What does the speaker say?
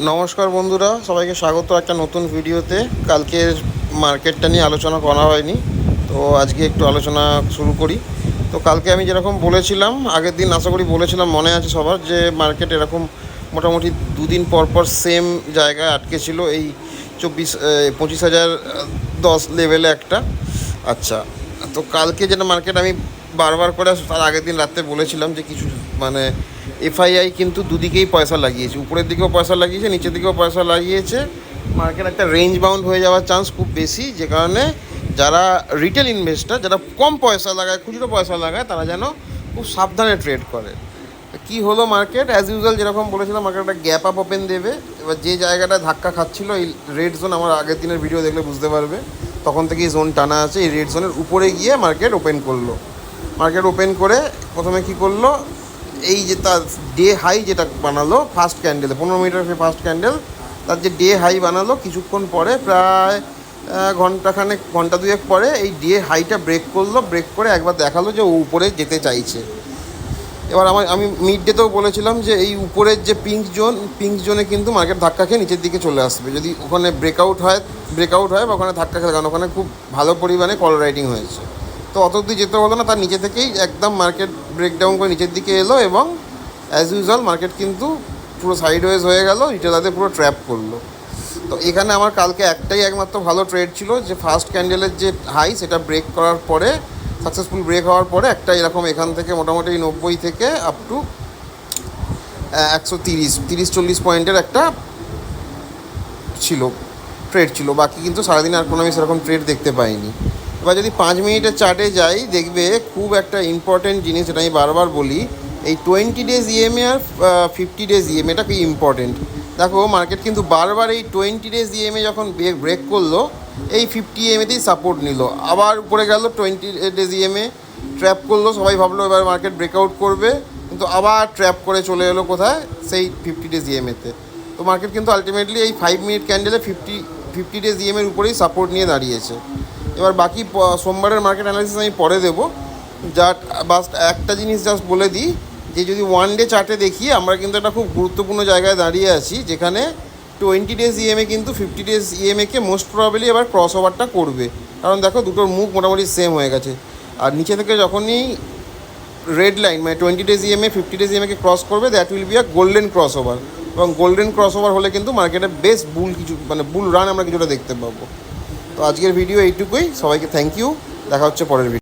নমস্কার বন্ধুরা, সবাইকে স্বাগত একটা নতুন ভিডিওতে। কালকের মার্কেটটা নিয়ে আলোচনা করা হয়নি, তো আজকে একটু আলোচনা শুরু করি। তো কালকে আমি যেরকম বলেছিলাম, আগের দিন আশা করি বলেছিলাম, মনে আছে সবার, যে মার্কেট এরকম মোটামুটি দুদিন পর পর সেম জায়গায় আটকে ছিল, এই 25,010 লেভেলে একটা। আচ্ছা, তো কালকে যেটা মার্কেট আমি বারবার করে তার আগের দিন রাত্রে বলেছিলাম যে কিছু মানে এফআইআই কিন্তু দুদিকেই পয়সা লাগিয়েছে, উপরের দিকেও পয়সা লাগিয়েছে, নিচের দিকেও পয়সা লাগিয়েছে। মার্কেট একটা রেঞ্জ বাউন্ড হয়ে যাওয়ার চান্স খুব বেশি, যে কারণে যারা রিটেল ইনভেস্টার, যারা কম পয়সা লাগায়, খুচরো পয়সা লাগায়, তারা যেন খুব সাবধানে ট্রেড করে। কি হলো, মার্কেট অ্যাজ ইউজুয়াল যেরকম বলেছিলাম, মার্কেট একটা গ্যাপ আপ ওপেন দেবে। এবার যে জায়গাটা ধাক্কা খাচ্ছিল, এই রেড জোন, আমার আগের দিনের ভিডিও দেখলে বুঝতে পারবে, তখন থেকেই জোন টানা আছে। এই রেড জোনের উপরে গিয়ে মার্কেট ওপেন করলো। মার্কেট ওপেন করে প্রথমে কি করলো, এই যে তার ডে হাই যেটা বানালো ফার্স্ট ক্যান্ডেলে, 15 মিনিটের ফার্স্ট ক্যান্ডেল, তার যে ডে হাই বানালো, কিছুক্ষণ পরে প্রায় ঘন্টা দুয়েক পরে এই ডে হাইটা ব্রেক করলো। ব্রেক করে একবার দেখালো যে ও উপরে যেতে চাইছে। এবার আমি মিড ডেতেও বলেছিলাম যে এই উপরের যে পিঙ্ক জোনে কিন্তু মার্কেট ধাক্কা খেয়ে নিচের দিকে চলে আসবে, যদি ওখানে ব্রেকআউট হয় বা ওখানে ধাক্কা খেলে, কারণ ওখানে খুব ভালো পরিমাণে কল রাইটিং হয়েছে। তো অত অবধি যেতে হলো না, তার নিচে থেকেই একদম মার্কেট ব্রেকডাউন করে নিচের দিকে এলো, এবং অ্যাজ ইউজুয়াল মার্কেট কিন্তু পুরো সাইডওয়েজ হয়ে গেল, রিটেলারদের পুরো ট্র্যাপ করলো। তো এখানে আমার কালকে একটাই একমাত্র ভালো ট্রেড ছিল, যে ফার্স্ট ক্যান্ডেলের যে হাই সেটা ব্রেক করার পরে, সাকসেসফুল ব্রেক হওয়ার পরে একটা এরকম এখান থেকে মোটামুটি 90 থেকে আপ টু 130-40 পয়েন্টের একটা ছিল, ট্রেড ছিল। বাকি কিন্তু সারাদিন আর কোনো আমি সেরকম ট্রেড দেখতে পাইনি। এবার যদি 5 মিনিটের চার্টে যাই, দেখবে খুব একটা ইম্পর্টেন্ট জিনিস, যেটা আমি বারবার বলি, এই 20 ডেজ ইএমএ আর 50 ডেজ ইএমএ, এটা কি ইম্পর্টেন্ট। দেখো মার্কেট কিন্তু বারবার এই 20 ডেজ ইএমএ যখন ব্রেক করলো, এই 50 ইএমএতেই সাপোর্ট নিল, আবার উপরে গেল 20 ডেজ ইএমএ, ট্র্যাপ করলো। সবাই ভাবলো এবার মার্কেট ব্রেকআউট করবে, কিন্তু আবার ট্র্যাপ করে চলে এলো কোথায়, সেই 50 ডেজ ইএমএতে। তো মার্কেট কিন্তু আলটিমেটলি এই 5 মিনিট ক্যান্ডেলে 50 ডেজ ইএমএর উপরেই সাপোর্ট নিয়ে দাঁড়িয়েছে। এবার বাকি সোমবারের মার্কেট অ্যানালিসিস আমি পরে দেবো। বাস একটা জিনিস জাস্ট বলে দিই, যে যদি ওয়ান ডে চার্টে দেখি, আমরা কিন্তু একটা খুব গুরুত্বপূর্ণ জায়গায় দাঁড়িয়ে আছি, যেখানে 20 ডেজ ইএমএ কিন্তু 50 ডেজ ইএমএকে মোস্ট প্রবাবলি এবার ক্রস ওভারটা করবে। কারণ দেখো দুটোর মুখ মোটামুটি সেম হয়ে গেছে। আর নিচে থেকে যখনই রেড লাইন মানে 20 ডেজ ইএমএ 50 ডেজ ইএমএকে ক্রস করবে, that will be a golden cross over. এবং গোল্ডেন ক্রস ওভার হলে কিন্তু মার্কেটে বেশ বুল রান আমরা কিছুটা দেখতে পাবো। তো আজকের ভিডিও এইটুকুই। সবাইকে থ্যাংক ইউ, দেখা হচ্ছে পরের ভিডিও।